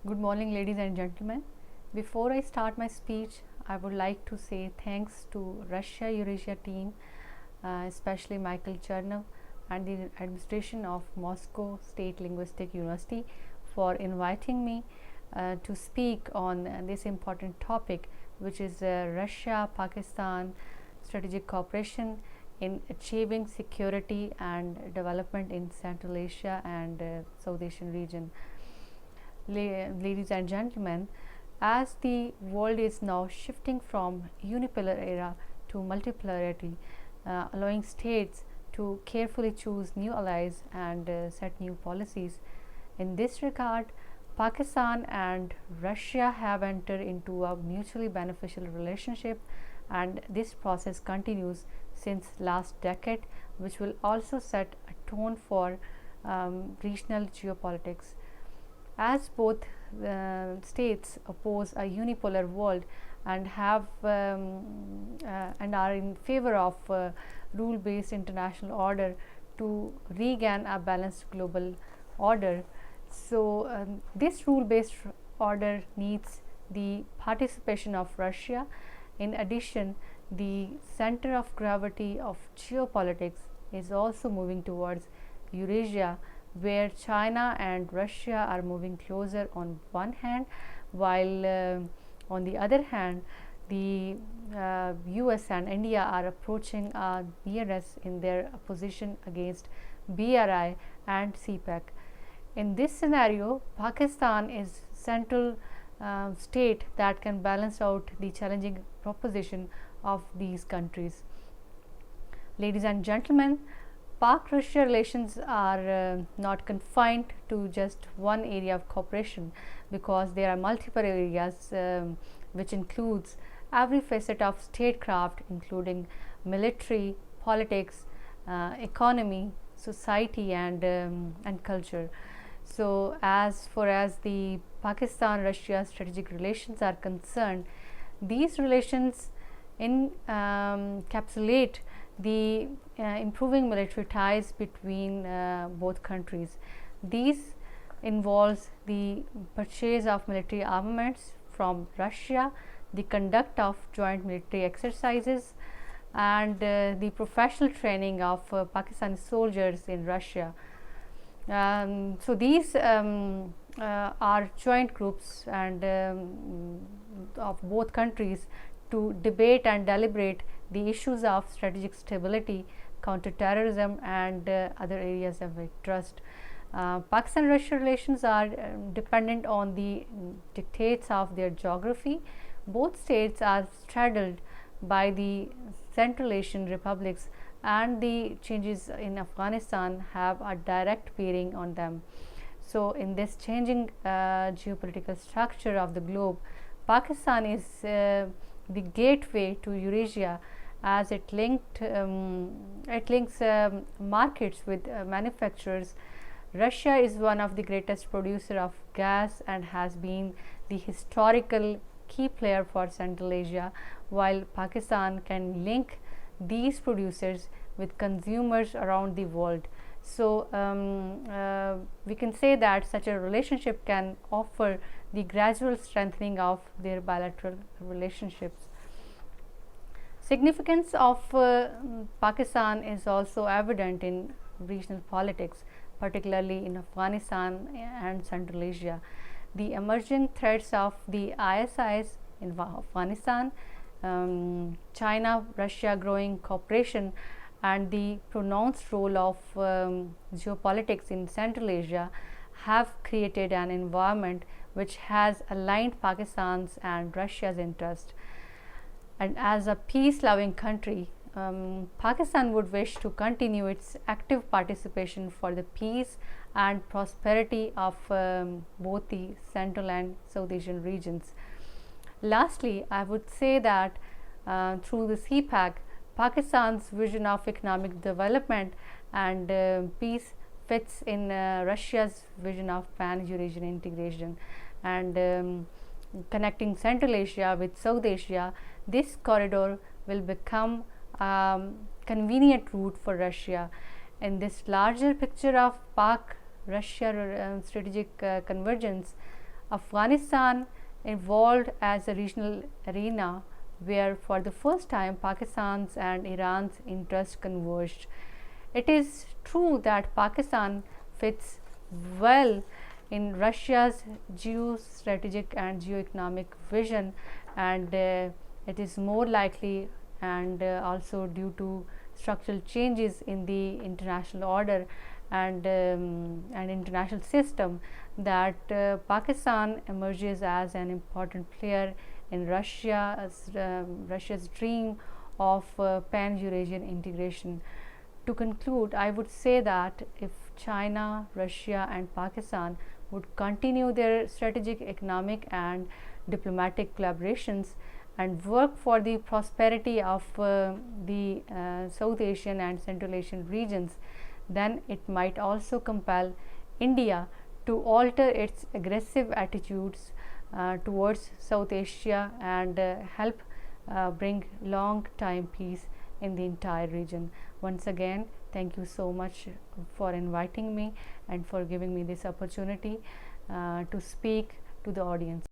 Good morning, ladies and gentlemen. Before I start my speech, I would like to say thanks to Russia Eurasia team, especially Michael Chernov and the administration of Moscow State Linguistic University for inviting me to speak on this important topic, which is Russia-Pakistan strategic cooperation in achieving security and development in Central Asia and South Asian region. Ladies and gentlemen, as the world is now shifting from unipolar era to multipolarity, allowing states to carefully choose new allies and set new policies. In this regard, Pakistan and Russia have entered into a mutually beneficial relationship, and this process continues since last decade, which will also set a tone for regional geopolitics. As both states oppose a unipolar world and and are in favor of rule-based international order to regain a balanced global order. So this rule-based order needs the participation of Russia. In addition, the center of gravity of geopolitics is also moving towards Eurasia, where China and Russia are moving closer on one hand, while on the other hand, the US and India are approaching nearness in their position against BRI and CPEC. In this scenario, Pakistan is central state that can balance out the challenging proposition of these countries. Ladies and gentlemen, Pak-Russia relations are not confined to just one area of cooperation, because there are multiple areas which includes every facet of statecraft, including military, politics, economy, society, and culture. So, as far as the Pakistan-Russia strategic relations are concerned, these relations encapsulate the improving military ties between both countries. These involves the purchase of military armaments from Russia, the conduct of joint military exercises, and the professional training of Pakistani soldiers in Russia. So these are joint groups and of both countries to debate and deliberate the issues of strategic stability, counterterrorism, and other areas of trust. Pakistan-Russia relations are dependent on the dictates of their geography. Both states are straddled by the Central Asian republics, and the changes in Afghanistan have a direct bearing on them. So, in this changing geopolitical structure of the globe, Pakistan is the gateway to Eurasia, as it links markets with manufacturers. Russia is one of the greatest producer of gas and has been the historical key player for Central Asia, while Pakistan can link these producers with consumers around the world. So we can say that such a relationship can offer the gradual strengthening of their bilateral relationships. Significance of Pakistan is also evident in regional politics, particularly in Afghanistan and Central Asia. The emerging threats of the ISIS in Afghanistan, China-Russia growing cooperation, and the pronounced role of geopolitics in Central Asia have created an environment which has aligned Pakistan's and Russia's interest. And as a peace-loving country, Pakistan would wish to continue its active participation for the peace and prosperity of both the Central and South Asian regions. Lastly, I would say that through the CPEC, Pakistan's vision of economic development and peace fits in Russia's vision of pan-Eurasian integration, and connecting Central Asia with South Asia. This corridor will become convenient route for Russia. In this larger picture of Pak-Russia strategic convergence, Afghanistan evolved as a regional arena where, for the first time, Pakistan's and Iran's interests converged. It is true that Pakistan fits well in Russia's geostrategic and geoeconomic vision, and it is more likely, and also due to structural changes in the international order and international system, that Pakistan emerges as an important player in Russia's dream of pan-Eurasian integration. To conclude, I would say that if China, Russia, and Pakistan would continue their strategic, economic, and diplomatic collaborations and work for the prosperity of the South Asian and Central Asian regions, then it might also compel India to alter its aggressive attitudes towards South Asia and help bring long time peace in the entire region. Once again, thank you so much for inviting me and for giving me this opportunity to speak to the audience.